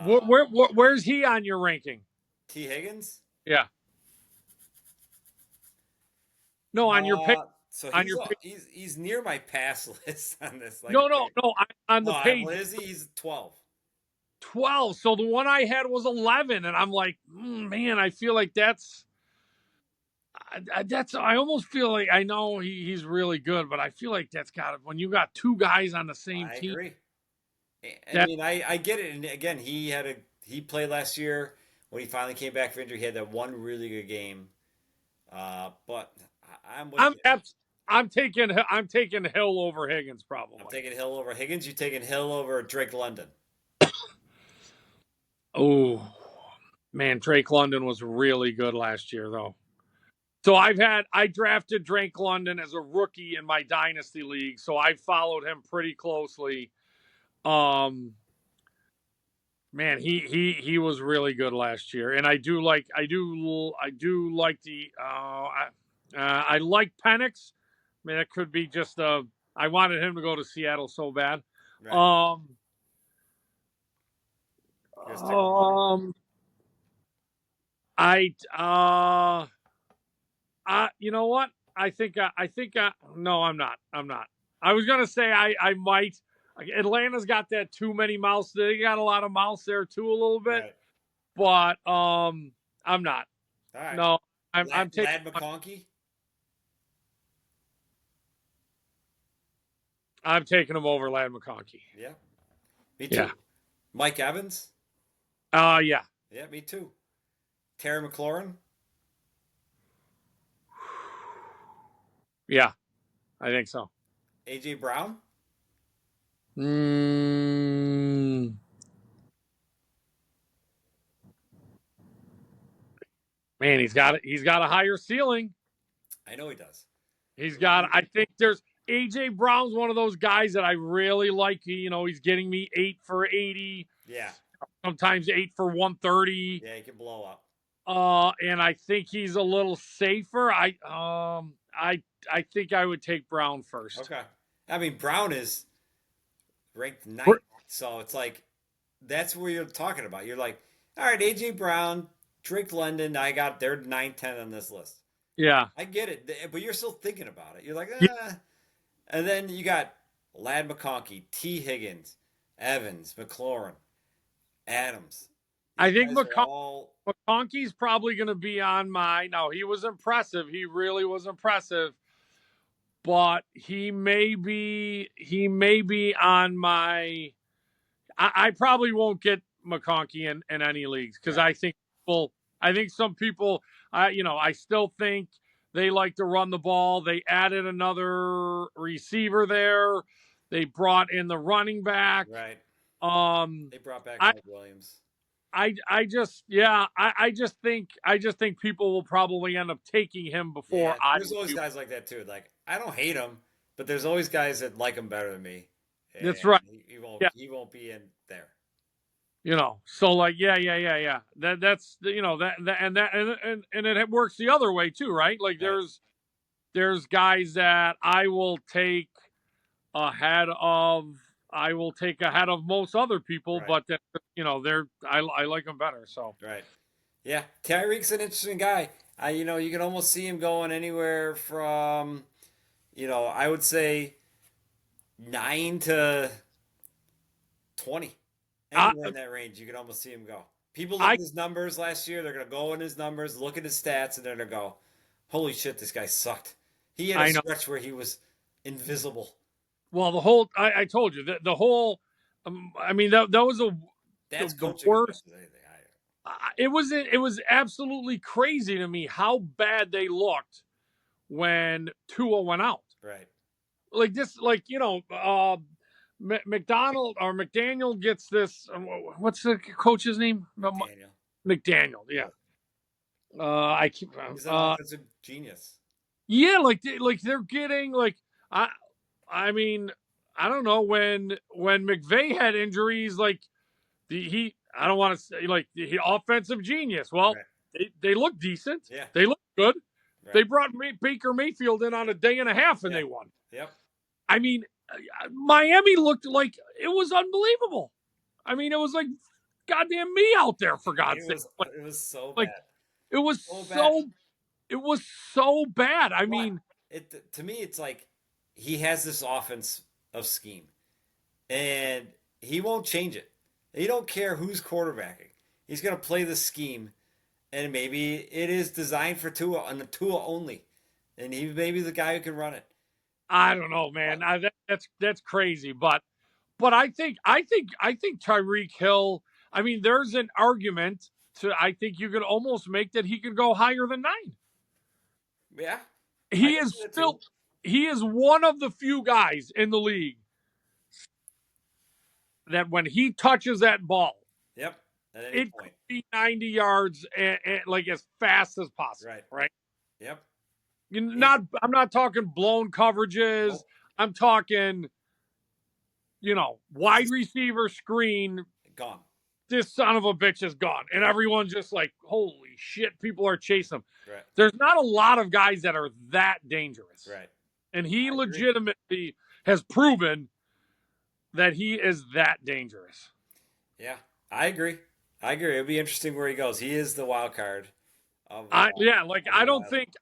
Where's he on your ranking? T Higgins? Yeah. No, on your pick. So on he's, your pick. he's near my pass list on this. Like, No. On the page. What is he? He's 12. 12. So the one I had was 11, and I'm like, man, I feel like that's. I almost feel like I know he's really good, but I feel like that's got it. When you got 2 guys on the same I team. agree. I mean, I get it. And again, he played last year when he finally came back from injury. He had that one really good game. But I'm taking Hill over Higgins probably. I'm taking Hill over Higgins. You taking Hill over Drake London? Oh man, Drake London was really good last year though. So I drafted Drake London as a rookie in my dynasty league, so I followed him pretty closely. Man, he was really good last year, and I like the I like Penix. I mean, it could be just a I wanted him to go to Seattle so bad. Right. You're sticking with him? You know what? No, I'm not. I was gonna say I might. Atlanta's got that too many mouths. They got a lot of mouths there too, a little bit. Right. But I'm not. All right. No, I'm taking Lad McConkey. I'm taking him over Lad McConkey. Yeah. Me too. Yeah. Mike Evans. Yeah. Yeah, me too. Terry McLaurin. Yeah, I think so. AJ Brown. Man, he's got a higher ceiling. I know he does. I think there's AJ Brown's one of those guys that I really like. He's getting me 8 for 80. Yeah. Sometimes 8 for 130. Yeah, he can blow up. And I think he's a little safer. I think I would take Brown first. Okay. I mean, Brown is ranked 9th. So it's like, that's where you're talking about. You're like, all right, AJ Brown, Drake London, they're 9, 10 on this list. Yeah. I get it, but you're still thinking about it. You're like, Yeah. And then you got Lad McConkey, T. Higgins, Evans, McLaurin, Adams. I think McConkey's probably going to be on my. Now, he was impressive. He really was impressive. But he may be on my. I probably won't get McConkey in any leagues because I think some people, I still think they like to run the ball. They added another receiver there. They brought in the running back. Right. They brought back Mike Williams. I just think people will probably end up taking him before there's always guys like that too. Like, I don't hate him, but there's always guys that like him better than me. That's right. He won't be in there. So like, yeah. That's and it works the other way too, right? Like there's guys that I will take ahead of most other people, right. But I like them better. So right, yeah. Tyreek's an interesting guy. You can almost see him going anywhere from, I would say 9 to 20. Anywhere in that range, you can almost see him go. People look at his numbers last year. They're going to go in his numbers, look at his stats, and they're going to go, holy shit, this guy sucked. He had a stretch where he was invisible. Well, I told you, the whole, that was the worst. It was absolutely crazy to me how bad they looked when Tua went out. Right. Like this, McDaniel gets this. What's the coach's name? McDaniel. Yeah. He's an offensive genius. Yeah, they're getting I don't know when McVay had injuries. I don't want to say the offensive genius. Well, right. they look decent. Yeah. They look good. Right. They brought Baker Mayfield in on a day and a half, and they won. Yep. Miami looked like it was unbelievable. It was like goddamn me out there, for God's sake. It was so bad. It was so bad. To me, it's like he has this offense of scheme, and he won't change it. He don't care who's quarterbacking. He's going to play the scheme, and maybe it is designed for Tua and the Tua only, and he may be the guy who can run it. I don't know, man. That's crazy, but I think Tyreek Hill. There's an argument I think you could almost make that he could go higher than 9. Yeah, he is one of the few guys in the league that when he touches that ball, it could be 90 yards and as fast as possible. Right. Yep. I'm not talking blown coverages. Nope. I'm talking, wide receiver screen. Gone. This son of a bitch is gone. And everyone's just like, holy shit, people are chasing him. Right. There's not a lot of guys that are that dangerous. Right. And he legitimately, has proven that he is that dangerous. Yeah, I agree. It'll be interesting where he goes. He is the wild card. I Of don't think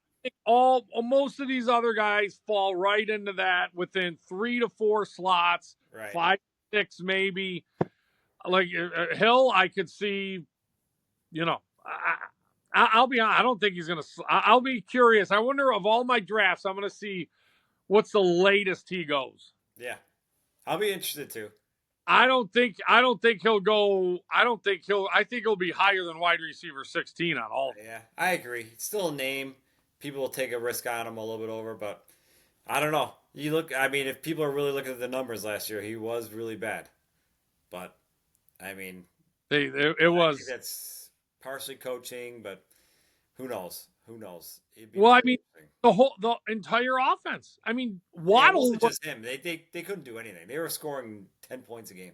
all most of these other guys fall right into that within 3 to 4 slots, right. 5, 6 maybe. Like Hill, I could see. I'll be honest. I don't think he's gonna. I'll be curious. I wonder of all my drafts, I'm gonna see what's the latest he goes. Yeah, I'll be interested too. I don't think he'll go. I think he'll be higher than wide receiver 16 on all. Yeah, I agree. It's still a name. People will take a risk on him a little bit over, but I don't know. You look. I mean, if people are really looking at the numbers last year, he was really bad. But I mean, it was. I think that's partially coaching, but who knows? Well, I mean, the entire offense. I mean, Waddle wasn't just him. They couldn't do anything. They were scoring 10 points a game.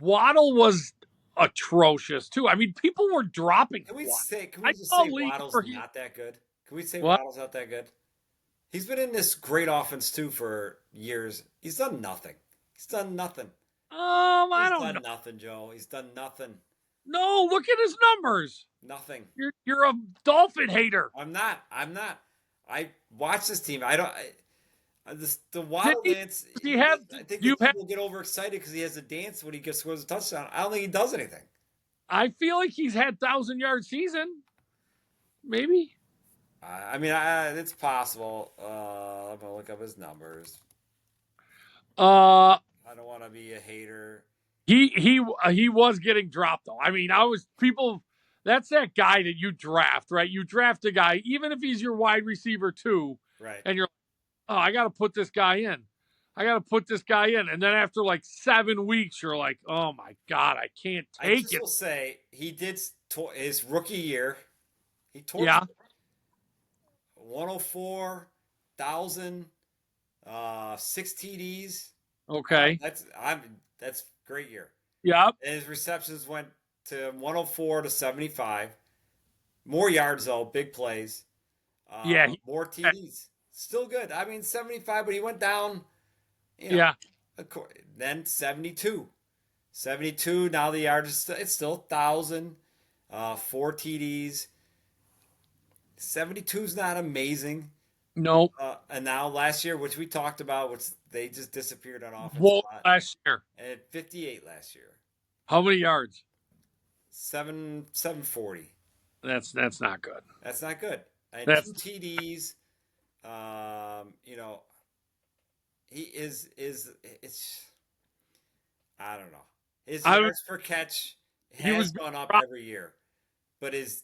Waddle was atrocious too. I mean, people were dropping. Can we just say Waddle's not that good? Can we say Waddle's not that good? He's been in this great offense too for years. He's done nothing. He's done nothing, Joe. He's done nothing. No, look at his numbers. Nothing. You're a Dolphin hater. I'm not. I watch this team. The Waddle dance. I think people get overexcited because he has a dance when he scores a touchdown. I don't think he does anything. I feel like he's had 1,000-yard season. Maybe. I mean, it's possible. I'm gonna look up his numbers. I don't want to be a hater. He was getting dropped though. I mean, that's that guy that you draft, right? You draft a guy, even if he's your wide receiver too, right? And you're like, oh, I got to put this guy in. And then after like 7 weeks, you're like, oh my God, I can't take it. I will say he did his rookie year. He torched 104,000, 6 TDs. Okay, that's great year. Yeah. And his receptions went to 104 to 75. More yards though, big plays. More TDs. Still good. I mean, 75, but he went down. Then 72. 72. Now the yards it's still 1,000. 4 TDs. 72 is not amazing. No. And now last year, which we talked about, which they just disappeared on offense. Last year. And 58 last year. How many yards? 740. That's not good. That's not good. And 2 TDs. He is it's I don't know. His yards per catch has gone up every year, but his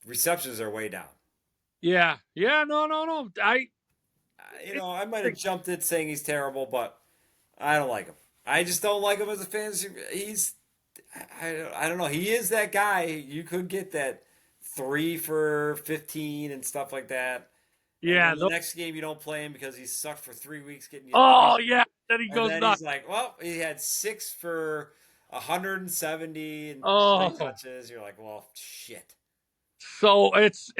receptions are way down. Yeah. No. I might have jumped it saying he's terrible, but I don't like him. I just don't like him as a fantasy. I don't know. He is that guy. You could get that 3 for 15 and stuff like that. Yeah. The next game you don't play him because he sucked for 3 weeks getting you. Oh yeah. Then he goes nuts. He's like, well, he had 6 for 170 and 3 touches. You're like, well, shit. So it's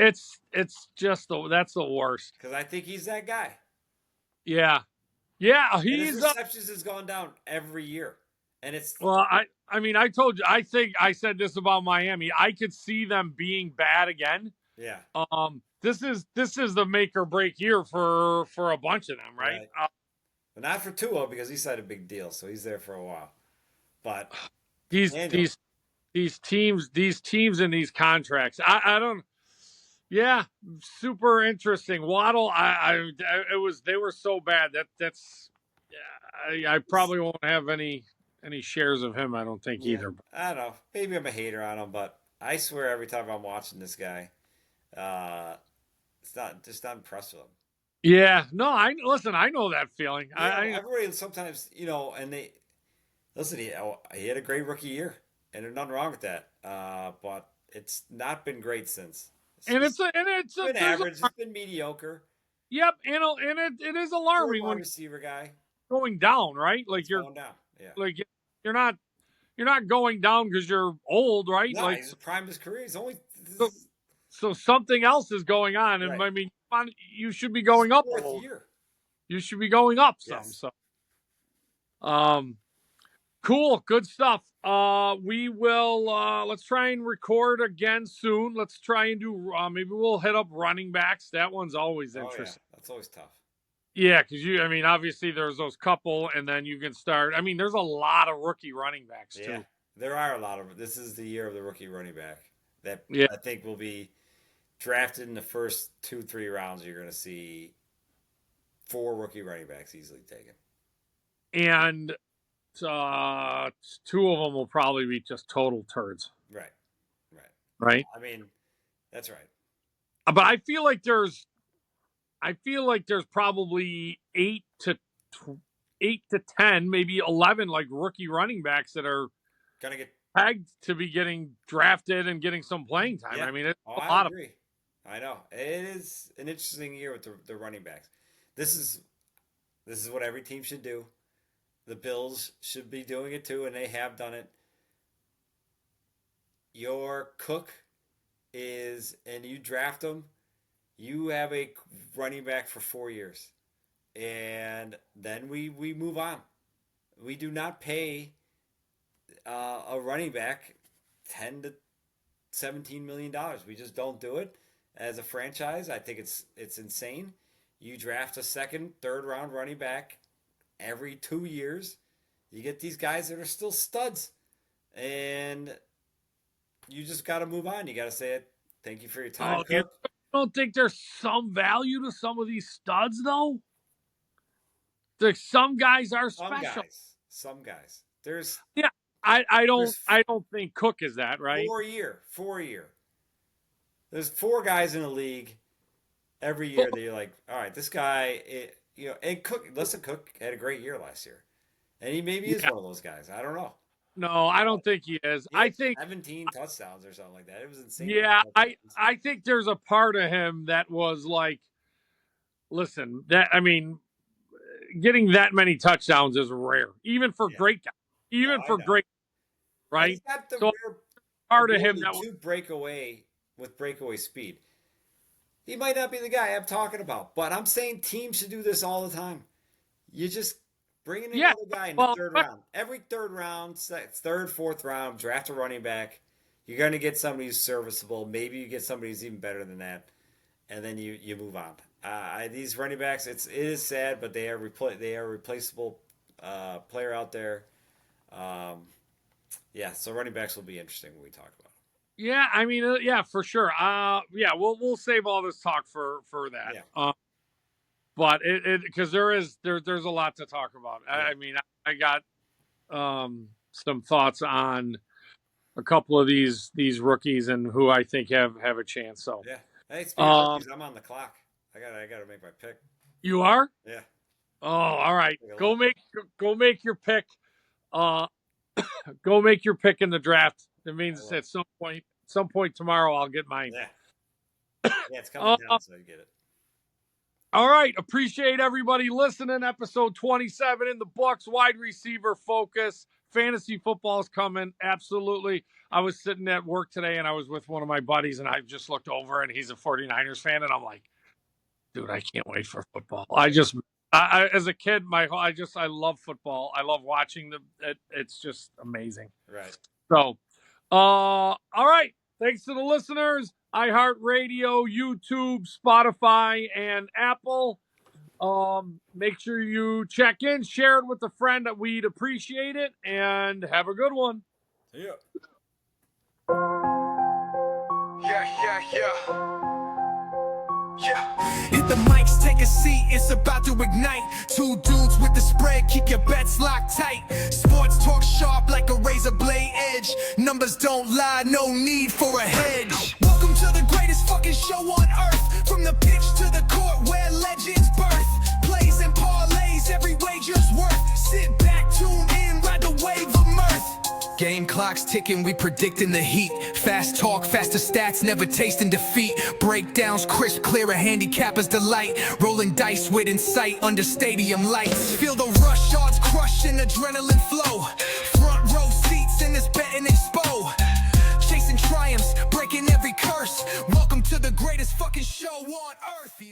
just that's the worst. Because I think he's that guy. Yeah. His receptions has gone down every year, and it's I mean, I told you. I think I said this about Miami. I could see them being bad again. Yeah. This is the make or break year for a bunch of them, right? But not for Tua because he signed a big deal, so he's there for a while. But these teams and these contracts, I don't. Yeah, super interesting. Waddle, they were so bad that's. I probably won't have any shares of him. I don't think either. I don't know. Maybe I'm a hater on him, but I swear every time I'm watching this guy, it's not impressed with him. Yeah, no, I know that feeling. Everybody sometimes, and they listen. He had a great rookie year, and there's nothing wrong with that. But it's not been great since. It's been average. It's been mediocre. Yep, and it is alarming when receiver guy going down, right? Like you're going down. Yeah. Like you're not going down because you're old, right? No, like he's prime his career. He's only so something else is going on, and I mean, you should be going up. Fourth year. You should be going up some. Yes. So Cool, good stuff. We will let's try and record again soon. Let's try and do maybe we'll hit up running backs. That one's always interesting. Yeah. That's always tough. Yeah, because obviously there's those couple, and then you can start. There's a lot of rookie running backs too. Yeah, there are a lot of. This is the year of the rookie running back that I think will be drafted in the first 2-3 rounds. You're going to see 4 rookie running backs easily taken, and 2 of them will probably be just total turds. Right. That's right. But I feel like there's probably 8 to 10, maybe 11 like rookie running backs that are gonna get pegged to be getting drafted and getting some playing time. Yeah. It's a lot of. I know it is an interesting year with the running backs. This is what every team should do. The Bills should be doing it too, and they have done it. Your Cook and you draft them. You have a running back for 4 years, and then we move on. We do not pay a running back $10 to $17 million. We just don't do it as a franchise. I think it's insane. You draft a second, third round running back every 2 years. You get these guys that are still studs, and you just got to move on. You got to say it. Thank you for your time. You don't think there's some value to some of these studs though? Like some guys are special. Some guys. There's I don't think Cook is that, right? 4 year. There's 4 guys in the league every year that you're like, all right, this guy, and Cook. Listen, Cook had a great year last year, and he maybe is one of those guys. I don't know. No, I don't think he is. I think 17 touchdowns or something like that. It was insane. Yeah, I think there's a part of him that was like, listen, getting that many touchdowns is rare, even for great guys, great, right? He's got the rare part of him that to break away with breakaway speed. He might not be the guy I'm talking about, but I'm saying teams should do this all the time. You just bring in another guy in the third round. Every third round, third, fourth round, draft a running back. You're going to get somebody who's serviceable. Maybe you get somebody who's even better than that, and then you move on. These running backs, it is sad, but they are replaceable player out there. So running backs will be interesting when we talk about it. Yeah, for sure. We'll save all this talk for that. Yeah. But because there's a lot to talk about. Yeah. I got some thoughts on a couple of these rookies and who I think have a chance. So yeah, hey, speaking of rookies, I'm on the clock. I gotta make my pick. You are? Yeah. Oh, all right. Go make your pick. Go make your pick in the draft. It means at some point tomorrow I'll get mine. Yeah. Yeah, it's coming down, so you get it. All right. Appreciate everybody listening. Episode 27 in the books. Wide receiver focus. Fantasy football is coming. Absolutely. I was sitting at work today and I was with one of my buddies and I just looked over and he's a 49ers fan and I'm like, dude, I can't wait for football. I as a kid, I love football. I love watching it's just amazing. Right. So, all right. Thanks to the listeners, iHeartRadio, YouTube, Spotify, and Apple. Make sure you check in, share it with a friend. We'd appreciate it, and have a good one. See ya. Hit the mics, take a seat, it's about to ignite. 2 dudes with the spread, keep your bets locked tight. Sports talk sharp like a razor blade edge. Numbers don't lie, no need for a hedge. Welcome to the greatest fucking show on earth. From the pitch to the court where legends birth. Plays and parlays, every wager's worth. Sit back, tune in, ride the wave of mirth. Game clock's ticking, we predicting the heat. Fast talk, faster stats, never tasting defeat. Breakdowns crisp, clear, a handicapper's delight. Rolling dice with insight under stadium lights. Feel the rush, odds crush and adrenaline flow. Front row seats in this betting expo. Chasing triumphs, breaking every curse. Welcome to the greatest fucking show on earth.